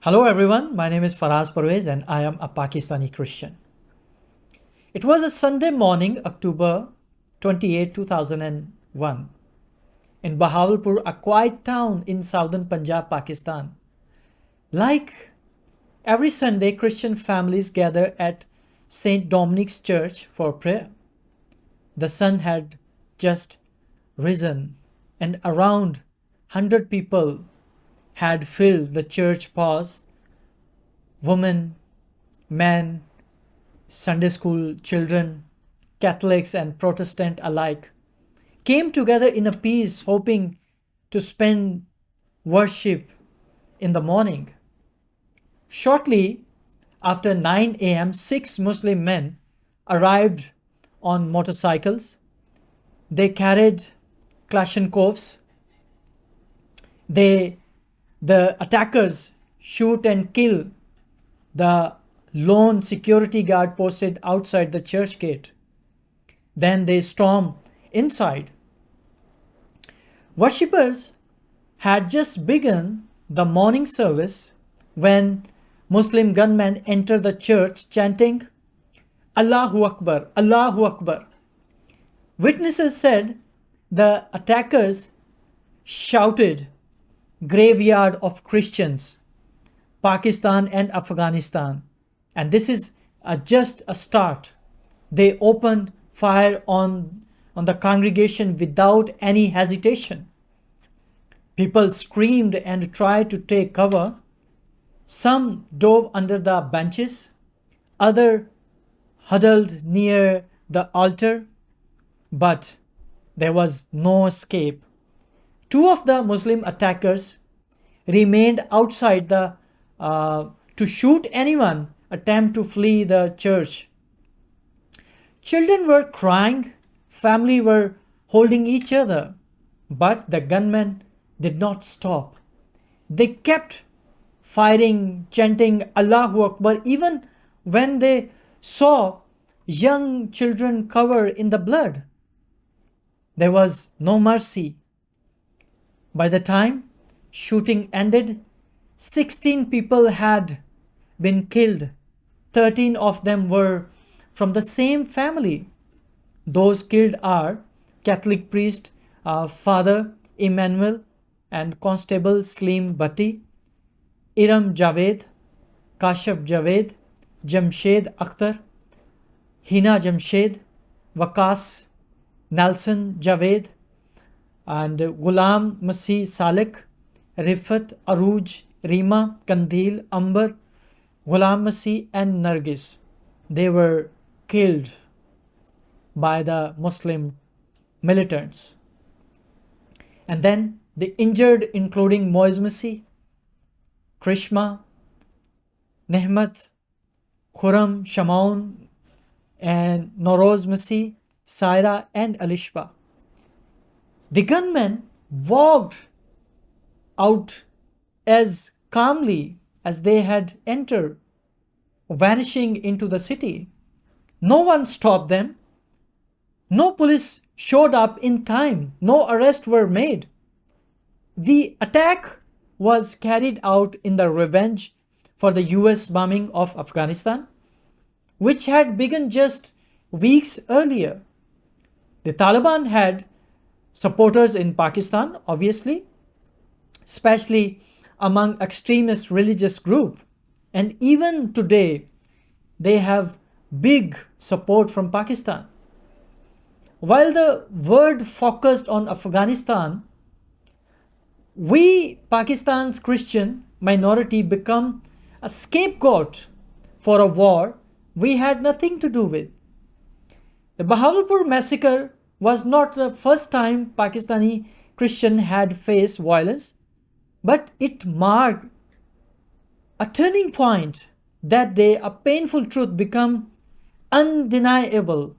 Hello everyone, my name is Faraz Parvez and I am a Pakistani Christian. It was a Sunday morning, October 28, 2001, in Bahawalpur, a quiet town in southern Punjab, Pakistan. Like every Sunday, Christian families gather at St. Dominic's Church for prayer. The sun had just risen and around 100 people had filled the church pause. Women, men, Sunday school children, Catholics and Protestant alike came together in a peace, hoping to spend worship in the morning. Shortly after 9 a.m., six Muslim men arrived on motorcycles. They carried Kalashnikovs. The attackers shoot and kill the lone security guard posted outside the church gate. Then they storm inside. Worshippers had just begun the morning service when Muslim gunmen entered the church chanting, Allahu Akbar, Allahu Akbar. Witnesses said the attackers shouted, Graveyard of Christians, Pakistan and Afghanistan. And this is just a start. They opened fire on the congregation without any hesitation. People screamed and tried to take cover. Some dove under the benches. Others huddled near the altar. But there was no escape. Two of the Muslim attackers remained outside to shoot anyone attempt to flee the church. Children were crying, family were holding each other, but the gunmen did not stop. They kept firing, chanting Allahu Akbar, even when they saw young children covered in the blood. There was no mercy. By the time shooting ended, 16 people had been killed. 13 of them were from the same family. Those killed are Catholic priest Father Emmanuel and Constable Slim Bhatti, Iram Javed, Kashif Javed, Jamshed Akhtar, Hina Jamshed, Waqas Nelson Javed, and Ghulam Masih Salik, Rifat, Aruj, Rima, Kandil, Amber, Ghulam Masih and Nargis. They were killed by the Muslim militants. And then the injured including Moiz Masih, Krishma, Nehmat, Khurram, Shamaun and Noroz Masih, Saira and Alishba. The gunmen walked out as calmly as they had entered, vanishing into the city. No one stopped them. No police showed up in time. No arrests were made. The attack was carried out in the revenge for the US bombing of Afghanistan, which had begun just weeks earlier. The Taliban had supporters in Pakistan, obviously, especially among extremist religious groups. And even today, they have big support from Pakistan. While the world focused on Afghanistan, we, Pakistan's Christian minority, become a scapegoat for a war we had nothing to do with. The Bahawalpur massacre was not the first time Pakistani Christian had faced violence, but it marked a turning point. That day, a painful truth became undeniable.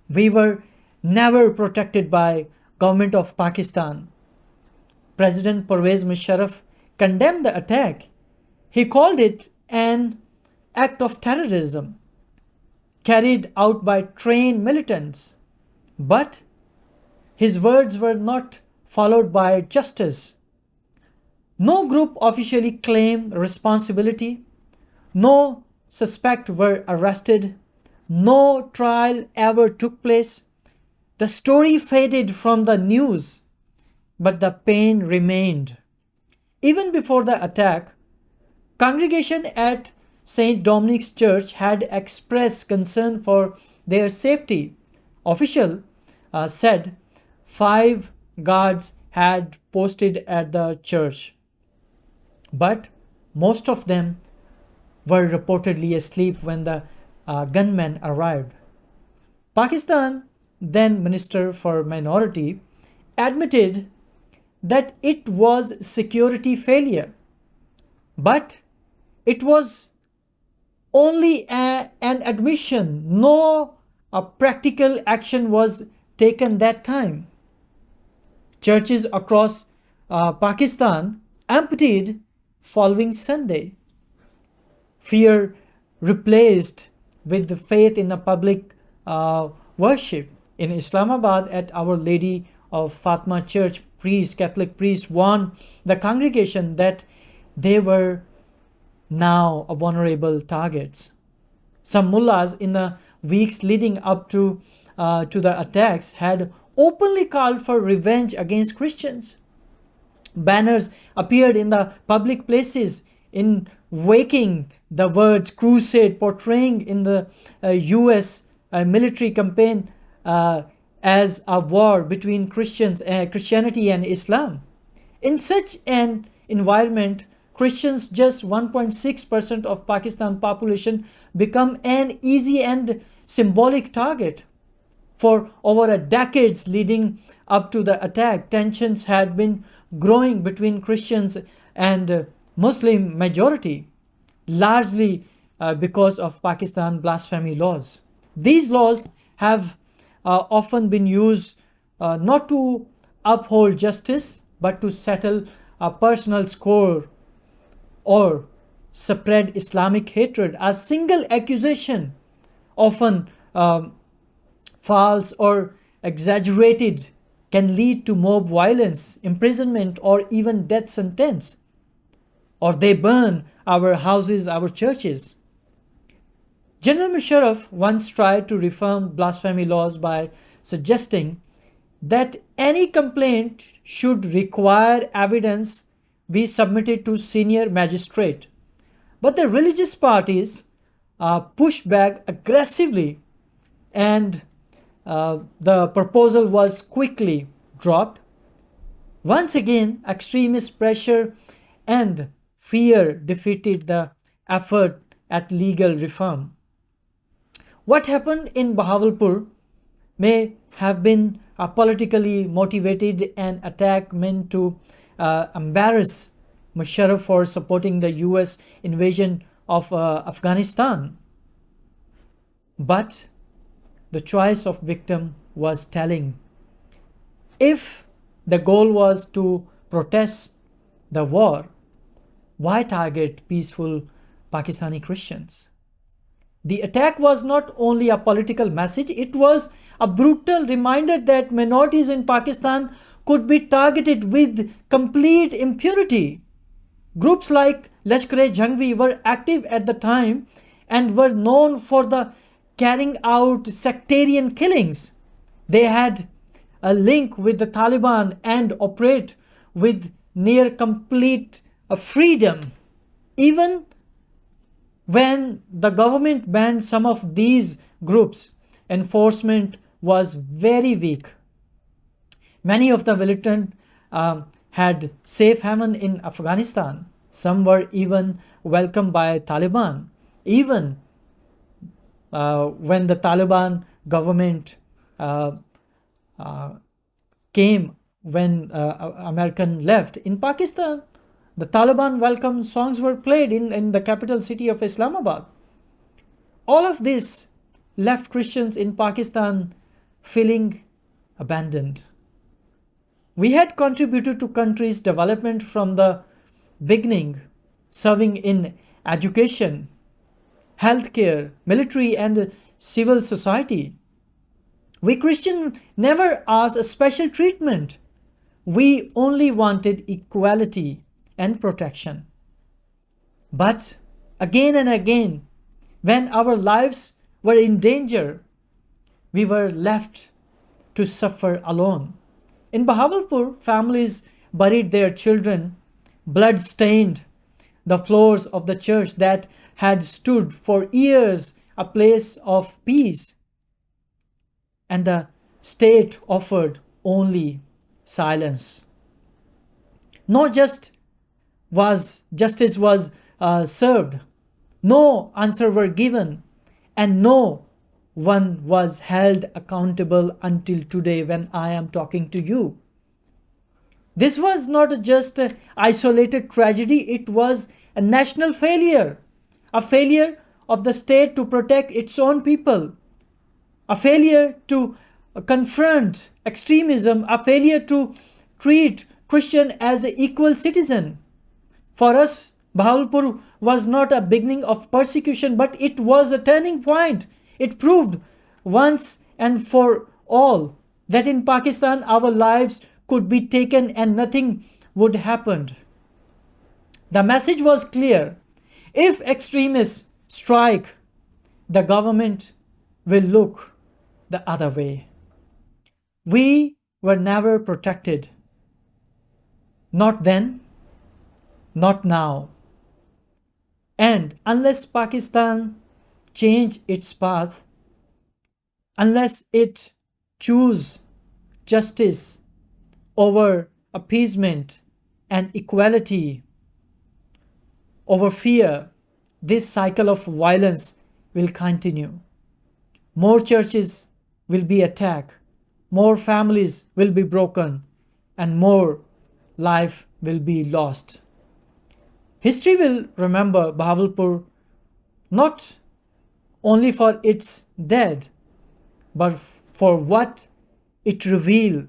We were never protected by government of Pakistan. President Pervez Musharraf condemned the attack. He called it an act of terrorism carried out by trained militants. But his words were not followed by justice. No group officially claimed responsibility. No suspects were arrested. No trial ever took place. The story faded from the news, but the pain remained. Even before the attack, congregation at St. Dominic's Church had expressed concern for their safety. Official said 5 guards had posted at the church, but most of them were reportedly asleep when the gunmen arrived. Pakistan, then Minister for Minority, admitted that it was security failure, but it was only an admission. No practical action was taken that time. Churches across Pakistan emptied following Sunday. Fear replaced with the faith in a public worship. In Islamabad, at Our Lady of Fatima Church, Catholic priest warned the congregation that they were now vulnerable targets. Some mullahs in the weeks leading up to the attacks had openly called for revenge against Christians. Banners appeared in the public places invoking the words crusade, portraying in the US military campaign as a war between Christianity and Islam. In such an environment, Christians, just 1.6% of Pakistan population, become an easy and symbolic target. For over a decades leading up to the attack, tensions had been growing between Christians and Muslim majority, largely because of Pakistan blasphemy laws. These laws have often been used not to uphold justice, but to settle a personal score or spread Islamic hatred. A single accusation, often false or exaggerated, can lead to mob violence, imprisonment, or even death sentence. Or they burn our houses, our churches. General Musharraf once tried to reform blasphemy laws by suggesting that any complaint should require evidence be submitted to senior magistrate. But the religious parties pushed back aggressively, and the proposal was quickly dropped. Once again, extremist pressure and fear defeated the effort at legal reform. What happened in Bahawalpur may have been politically motivated, an attack meant to embarrass Musharraf for supporting the US invasion of Afghanistan. But the choice of victim was telling. If the goal was to protest the war, why target peaceful Pakistani Christians? The attack was not only a political message, it was a brutal reminder that minorities in Pakistan could be targeted with complete impunity. Groups like Lashkar-e-Jhangvi were active at the time and were known for the carrying out sectarian killings. They had a link with the Taliban and operate with near complete freedom. Even when the government banned some of these groups, enforcement was very weak. Many of the militant had safe haven in Afghanistan. Some were even welcomed by Taliban. Even when the Taliban government came, when American left in Pakistan, the Taliban welcome songs were played in the capital city of Islamabad. All of this left Christians in Pakistan feeling abandoned. We had contributed to country's development from the beginning, serving in education, healthcare, military, and civil society. We Christians never asked a special treatment. We only wanted equality, and protection. But again and again, when our lives were in danger, we were left to suffer alone. In Bahawalpur, families buried their children, blood stained the floors of the church that had stood for years a place of peace, and the state offered only silence. No justice was served, no answer were given, and no one was held accountable until today when I am talking to you. This was not just an isolated tragedy, it was a national failure, a failure of the state to protect its own people, a failure to confront extremism, a failure to treat Christian as an equal citizen. For us, Bahawalpur was not a beginning of persecution, but it was a turning point. It proved once and for all that in Pakistan our lives could be taken and nothing would happen. The message was clear. If extremists strike, the government will look the other way. We were never protected. Not then, not now. And unless Pakistan change its path, unless it choose justice over appeasement and equality over fear, this cycle of violence will continue. More churches will be attacked, more families will be broken, and more life will be lost. History will remember Bahawalpur not only for its dead, but for what it revealed: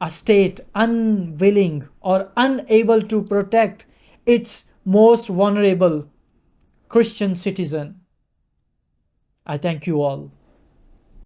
a state unwilling or unable to protect its most vulnerable Christian citizen. I thank you all.